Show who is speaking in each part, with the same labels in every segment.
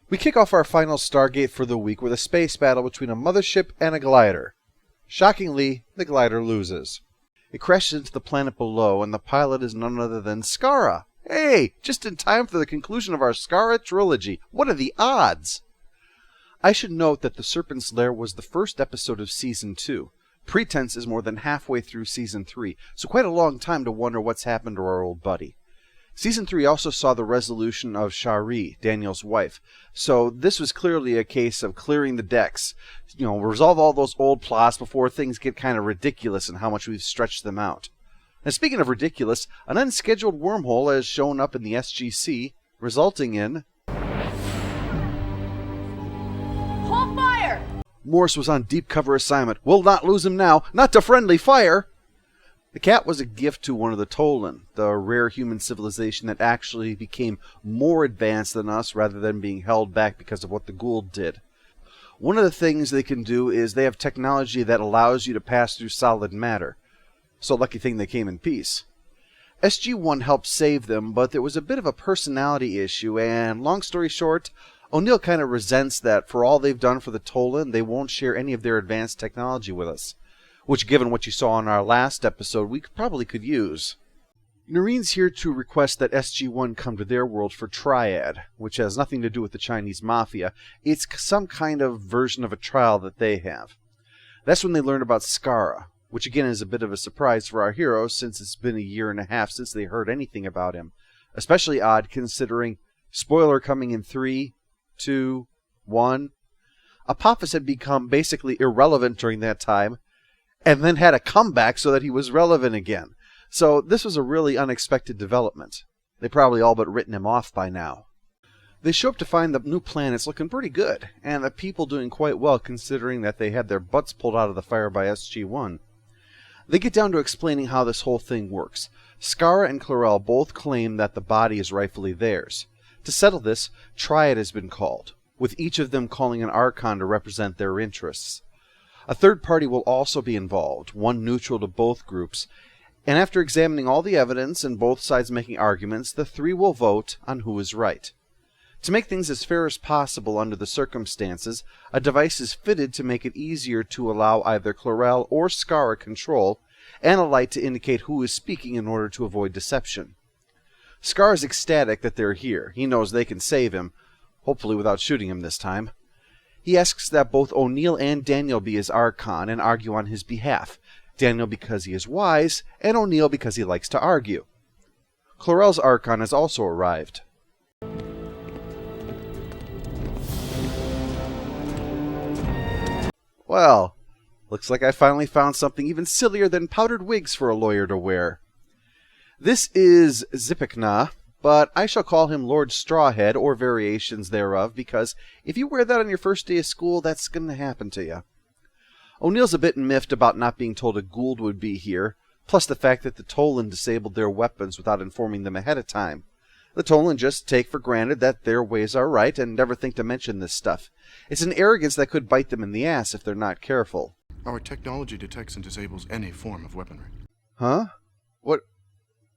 Speaker 1: We kick off our final Stargate for the week with a space battle between a mothership and a glider. Shockingly, the glider loses. It crashes into the planet below, and the pilot is none other than Skaara. Hey, just in time for the conclusion of our Skaara trilogy. What are the odds? I should note that The Serpent's Lair was the first episode of Season 2. Pretense is more than halfway through Season 3, so quite a long time to wonder what's happened to our old buddy. Season 3 also saw the resolution of Shari, Daniel's wife, so this was clearly a case of clearing the decks. Resolve all those old plots before things get kind of ridiculous in how much we've stretched them out. And speaking of ridiculous, an unscheduled wormhole has shown up in the SGC, resulting in...
Speaker 2: Hold fire!
Speaker 1: Morse was on deep cover assignment. We'll not lose him now. Not to friendly fire! The cat was a gift to one of the Tollana, the rare human civilization that actually became more advanced than us rather than being held back because of what the Goa'uld did. One of the things they can do is they have technology that allows you to pass through solid matter. So lucky thing they came in peace. SG-1 helped save them, but there was a bit of a personality issue, and long story short, O'Neill kind of resents that for all they've done for the Tollana, they won't share any of their advanced technology with us. Which, given what you saw in our last episode, we probably could use. Noreen's here to request that SG-1 come to their world for Triad, which has nothing to do with the Chinese mafia. It's some kind of version of a trial that they have. That's when they learn about Skaara, which again is a bit of a surprise for our hero since it's been a year and a half since they heard anything about him. Especially odd considering, spoiler coming in 3, 2, 1, Apophis had become basically irrelevant during that time, and then had a comeback so that he was relevant again. So this was a really unexpected development. They probably all but written him off by now. They show up to find the new planets looking pretty good, and the people doing quite well considering that they had their butts pulled out of the fire by SG-1. They get down to explaining how this whole thing works. Skaara and Chlorel both claim that the body is rightfully theirs. To settle this, Triad has been called, with each of them calling an Archon to represent their interests. A third party will also be involved, one neutral to both groups, and after examining all the evidence and both sides making arguments, the three will vote on who is right. To make things as fair as possible under the circumstances, a device is fitted to make it easier to allow either Chlorel or Skaara control, and a light to indicate who is speaking in order to avoid deception. Skaara is ecstatic that they're here. He knows they can save him, hopefully without shooting him this time. He asks that both O'Neill and Daniel be his Archon and argue on his behalf. Daniel because he is wise, and O'Neill because he likes to argue. Chlorel's Archon has also arrived. Well, looks like I finally found something even sillier than powdered wigs for a lawyer to wear. This is Zipikna, but I shall call him Lord Strawhead, or variations thereof, because if you wear that on your first day of school, that's going to happen to you. O'Neill's a bit miffed about not being told a Goa'uld would be here, plus the fact that the Tollana disabled their weapons without informing them ahead of time. The Tollana just take for granted that their ways are right and never think to mention this stuff. It's an arrogance that could bite them in the ass if they're not careful.
Speaker 3: Our technology detects and disables any form of weaponry.
Speaker 1: Huh?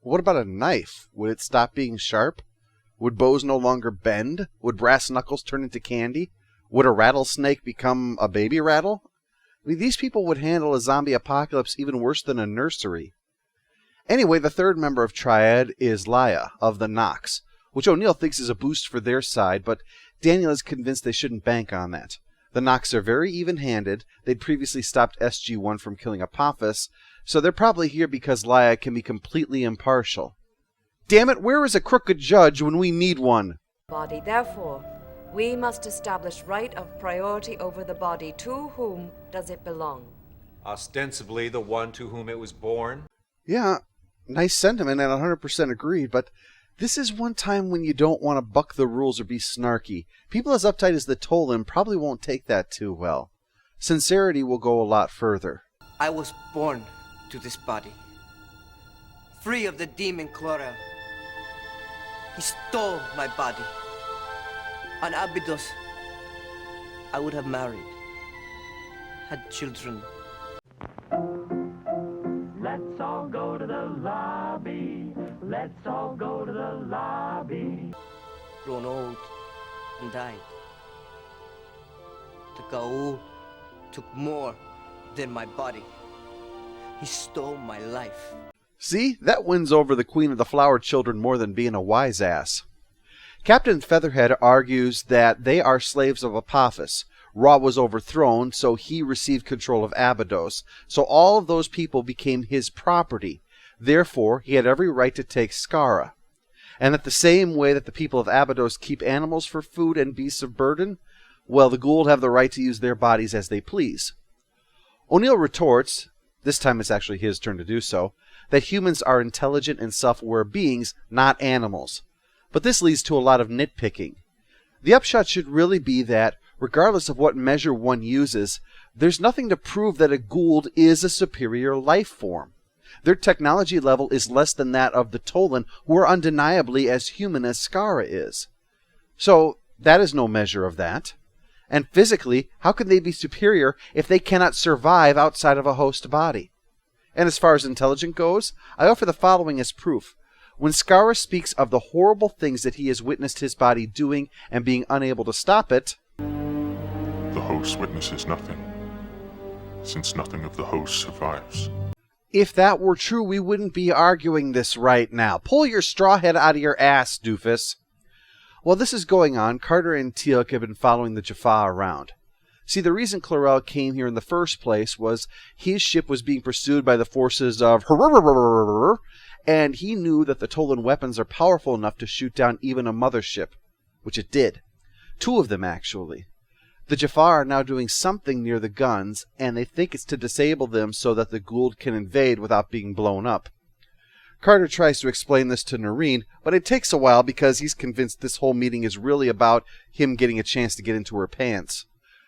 Speaker 1: What about a knife? Would it stop being sharp? Would bows no longer bend? Would brass knuckles turn into candy? Would a rattlesnake become a baby rattle? I mean, these people would handle a zombie apocalypse even worse than a nursery. Anyway, the third member of Triad is Laya, of the Nox, which O'Neill thinks is a boost for their side, but Daniel is convinced they shouldn't bank on that. The Nox are very even-handed. They'd previously stopped SG-1 from killing Apophis, so they're probably here because Laya can be completely impartial. Damn it, where is a crooked judge when we need one?
Speaker 2: Body, therefore, we must establish right of priority over the body. To whom does it belong?
Speaker 4: Ostensibly the one to whom it was born.
Speaker 1: Yeah, nice sentiment and 100% agreed, but this is one time when you don't want to buck the rules or be snarky. People as uptight as the Tollana probably won't take that too well. Sincerity will go a lot further.
Speaker 5: I was born to this body, free of the demon Chlorel. He stole my body. On Abydos, I would have married, had children.
Speaker 6: Let's all go to the lobby. Let's all go to the lobby.
Speaker 5: Grown old and died. Goa'uld took more than my body. He stole my life.
Speaker 1: See, that wins over the Queen of the Flower Children more than being a wise ass. Captain Featherhead argues that they are slaves of Apophis. Ra was overthrown, so he received control of Abydos, so all of those people became his property. Therefore, he had every right to take Skaara. And that the same way that the people of Abydos keep animals for food and beasts of burden, well, the Goa'uld have the right to use their bodies as they please. O'Neill retorts, this time it's actually his turn to do so, that humans are intelligent and self-aware beings, not animals. But this leads to a lot of nitpicking. The upshot should really be that, regardless of what measure one uses, there's nothing to prove that a Goa'uld is a superior life form. Their technology level is less than that of the Tollana, who are undeniably as human as Skaara is. So, that is no measure of that. And physically, how can they be superior if they cannot survive outside of a host body? And as far as intelligence goes, I offer the following as proof. When Skaara speaks of the horrible things that he has witnessed his body doing and being unable to stop it,
Speaker 7: the host witnesses nothing, since nothing of the host survives.
Speaker 1: if that were true, we wouldn't be arguing this right now. Pull your straw head out of your ass, doofus. While this is going on, Carter and Teal'c have been following the Jaffa around. See, the reason Chlorel came here in the first place was his ship was being pursued by the forces of and he knew that the Tollana weapons are powerful enough to shoot down even a mothership, which it did. 2 of them, actually. The Jaffa are now doing something near the guns, and they think it's to disable them so that the Goa'uld can invade without being blown up. Carter tries to explain this to Noreen, but it takes a while because he's convinced this whole meeting is really about him getting a chance to get into her pants.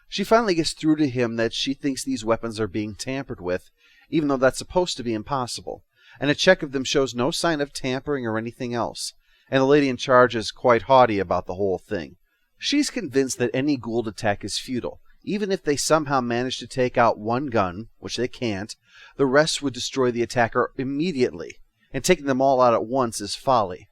Speaker 1: She finally gets through to him that she thinks these weapons are being tampered with, even though that's supposed to be impossible, and a check of them shows no sign of tampering or anything else, and the lady in charge is quite haughty about the whole thing. She's convinced that any Goa'uld attack is futile. Even if they somehow manage to take out one gun, which they can't, the rest would destroy the attacker immediately, and taking them all out at once is folly.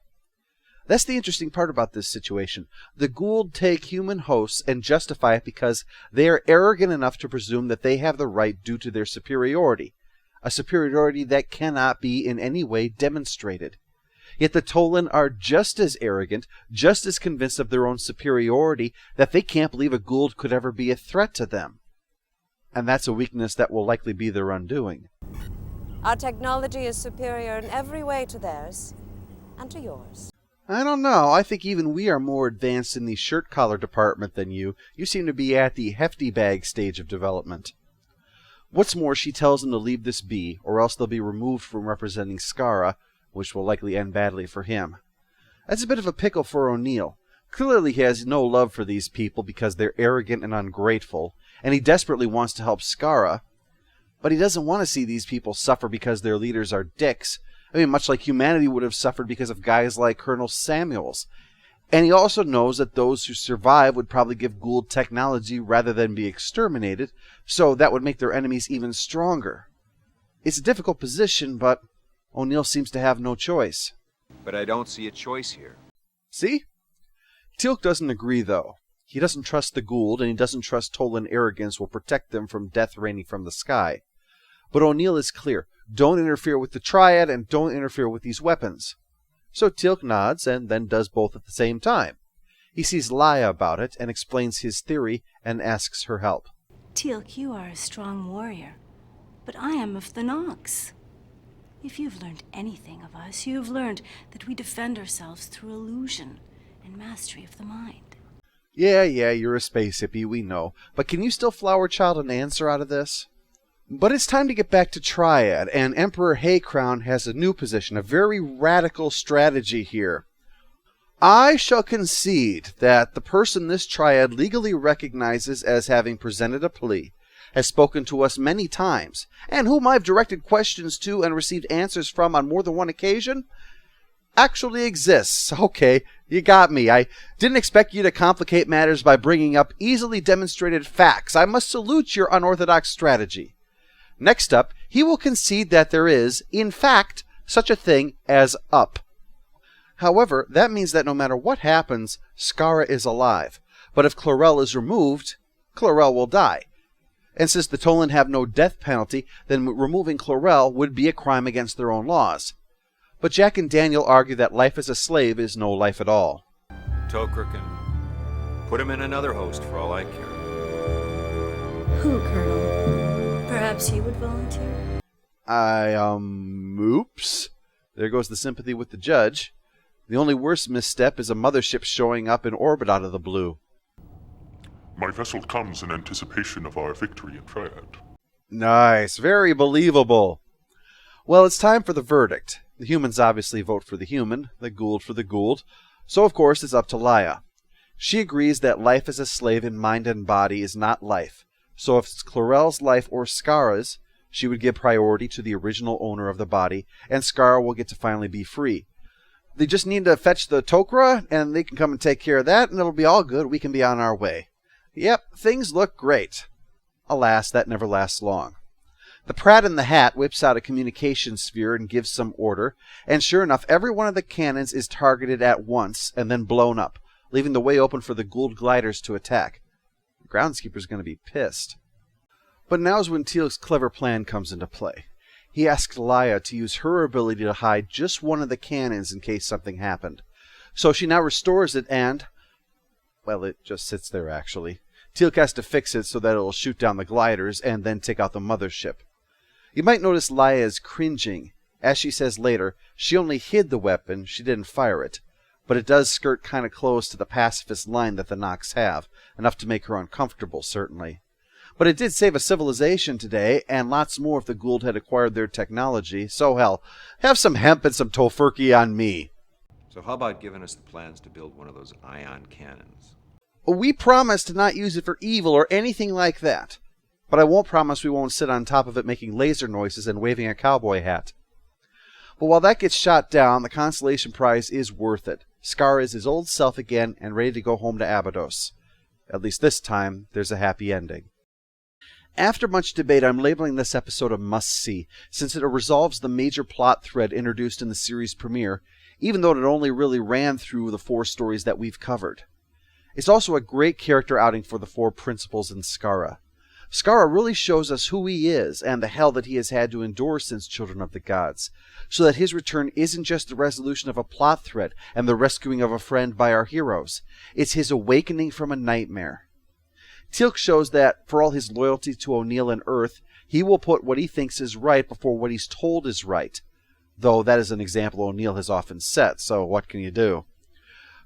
Speaker 1: That's the interesting part about this situation. The Goa'uld take human hosts and justify it because they are arrogant enough to presume that they have the right due to their superiority, a superiority that cannot be in any way demonstrated. Yet the Tollana are just as arrogant, just as convinced of their own superiority that they can't believe a Goa'uld could ever be a threat to them. And that's a weakness that will likely be their undoing.
Speaker 2: Our technology is superior in every way to theirs, and to yours.
Speaker 1: I don't know. I think even we are more advanced in the shirt collar department than you. You seem to be at the hefty bag stage of development. What's more, she tells them to leave this be, or else they'll be removed from representing Skaara, which will likely end badly for him. That's a bit of a pickle for O'Neill. Clearly he has no love for these people because they're arrogant and ungrateful, and he desperately wants to help Skaara, but he doesn't want to see these people suffer because their leaders are dicks. I mean, much like humanity would have suffered because of guys like Colonel Samuels. And he also knows that those who survive would probably give Goa'uld technology rather than be exterminated, so that would make their enemies even stronger. It's a difficult position, but O'Neill seems to have no choice.
Speaker 4: But I don't see a choice here.
Speaker 1: See? Teal'c doesn't agree, though. He doesn't trust the Goa'uld, and he doesn't trust Tollana arrogance will protect them from death raining from the sky. But O'Neill is clear. Don't interfere with the Triad, and don't interfere with these weapons. So Teal'c nods, and then does both at the same time. He sees Laia about it, and explains his theory, and asks her help.
Speaker 8: Teal'c, you are a strong warrior, but I am of the Nox. If you've learned anything of us, you've learned that we defend ourselves through illusion and mastery of the mind.
Speaker 1: Yeah, you're a space hippie, we know. But can you still flower child an answer out of this? But it's time to get back to Triad, and Emperor Haycrown has a new position, a very radical strategy here. I shall concede that the person this Triad legally recognizes as having presented a plea, has spoken to us many times, and whom I've directed questions to and received answers from on more than one occasion, actually exists. Okay, you got me. I didn't expect you to complicate matters by bringing up easily demonstrated facts. I must salute your unorthodox strategy. Next up, he will concede that there is, in fact, such a thing as up. However, that means that no matter what happens, Skaara is alive. But if Chlorel is removed, Chlorel will die. And since the Tollana have no death penalty, then removing Chlorel would be a crime against their own laws. But Jack and Daniel argue that life as a slave is no life at all.
Speaker 4: Tok'ra can put him in another host for all I care.
Speaker 8: Who, Colonel? Perhaps you would volunteer?
Speaker 1: Oops. There goes the sympathy with the judge. The only worst misstep is a mothership showing up in orbit out of the blue.
Speaker 7: My vessel comes in anticipation of our victory in Triad.
Speaker 1: Nice. Very believable. Well, it's time for the verdict. The humans obviously vote for the human, the Goa'uld for the Goa'uld, so of course it's up to Laia. She agrees that life as a slave in mind and body is not life, so if it's Chlorel's life or Skaara's, she would give priority to the original owner of the body, and Skaara will get to finally be free. They just need to fetch the Tok'ra, and they can come and take care of that, and it'll be all good. We can be on our way. Yep, things look great. Alas, that never lasts long. The Pratt in the Hat whips out a communication sphere and gives some order, and sure enough, every one of the cannons is targeted at once and then blown up, leaving the way open for the Goa'uld gliders to attack. The groundskeeper's going to be pissed. But now's when Teal'c's clever plan comes into play. He asked Laia to use her ability to hide just one of the cannons in case something happened. So she now restores it and... well, it just sits there, actually. Teal'c has to fix it so that it'll shoot down the gliders and then take out the mothership. You might notice Laia is cringing. As she says later, she only hid the weapon, she didn't fire it. But it does skirt kind of close to the pacifist line that the Nox have, enough to make her uncomfortable, certainly. But it did save a civilization today, and lots more if the Goa'uld had acquired their technology, so hell, have some hemp and some tofurkey on me.
Speaker 4: So how about giving us the plans to build one of those ion cannons?
Speaker 1: We promise to not use it for evil or anything like that. But I won't promise we won't sit on top of it making laser noises and waving a cowboy hat. But while that gets shot down, the consolation prize is worth it. Skaara is his old self again and ready to go home to Abydos. At least this time, there's a happy ending. After much debate, I'm labeling this episode a must-see, since it resolves the major plot thread introduced in the series premiere, even though it only really ran through the 4 stories that we've covered. It's also a great character outing for the 4 principals in Skaara. Skaara really shows us who he is and the hell that he has had to endure since Children of the Gods, so that his return isn't just the resolution of a plot thread and the rescuing of a friend by our heroes. It's his awakening from a nightmare. Teal'c shows that, for all his loyalty to O'Neill and Earth, he will put what he thinks is right before what he's told is right. Though that is an example O'Neill has often set, so what can you do?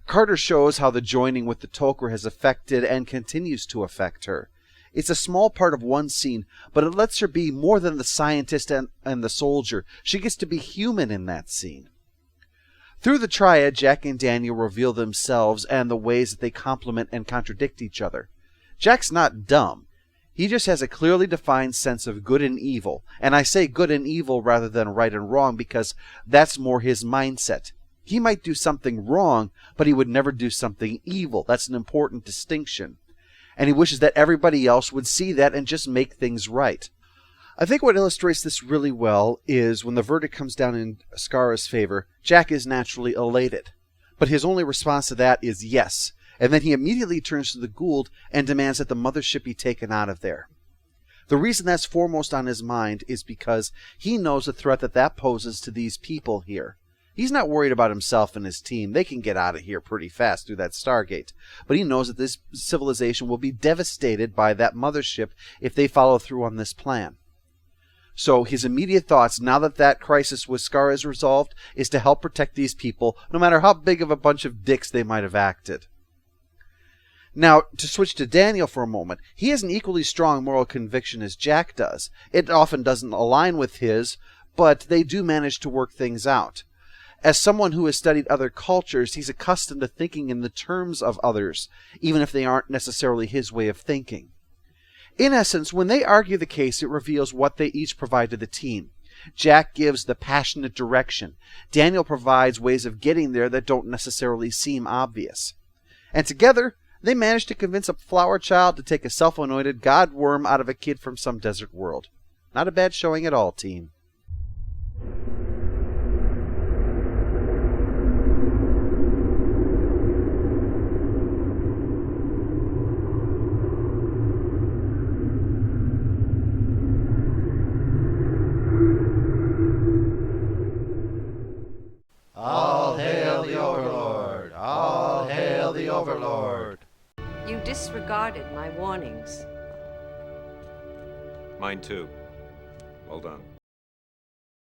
Speaker 1: Carter shows how the joining with the Tok'ra has affected and continues to affect her. It's a small part of one scene, but it lets her be more than the scientist and the soldier. She gets to be human in that scene. Through the Triad, Jack and Daniel reveal themselves and the ways that they complement and contradict each other. Jack's not dumb. He just has a clearly defined sense of good and evil, and I say good and evil rather than right and wrong because that's more his mindset. He might do something wrong, but he would never do something evil. That's an important distinction. And he wishes that everybody else would see that and just make things right. I think what illustrates this really well is when the verdict comes down in Skaara's favor, Jack is naturally elated. But his only response to that is yes, and then he immediately turns to the Goa'uld and demands that the mothership be taken out of there. The reason that's foremost on his mind is because he knows the threat that poses to these people here. He's not worried about himself and his team. They can get out of here pretty fast through that Stargate. But he knows that this civilization will be devastated by that mothership if they follow through on this plan. So his immediate thoughts, now that that crisis with Skaara is resolved, is to help protect these people, no matter how big of a bunch of dicks they might have acted. Now, to switch to Daniel for a moment, he has an equally strong moral conviction as Jack does. It often doesn't align with his, but they do manage to work things out. As someone who has studied other cultures, he's accustomed to thinking in the terms of others, even if they aren't necessarily his way of thinking. In essence, when they argue the case, it reveals what they each provide to the team. Jack gives the passionate direction. Daniel provides ways of getting there that don't necessarily seem obvious. And together, they manage to convince a flower child to take a self-anointed god worm out of a kid from some desert world. Not a bad showing at all, team. All hail the Overlord! All hail the Overlord!
Speaker 2: You disregarded my warnings.
Speaker 4: Mine too. Well done.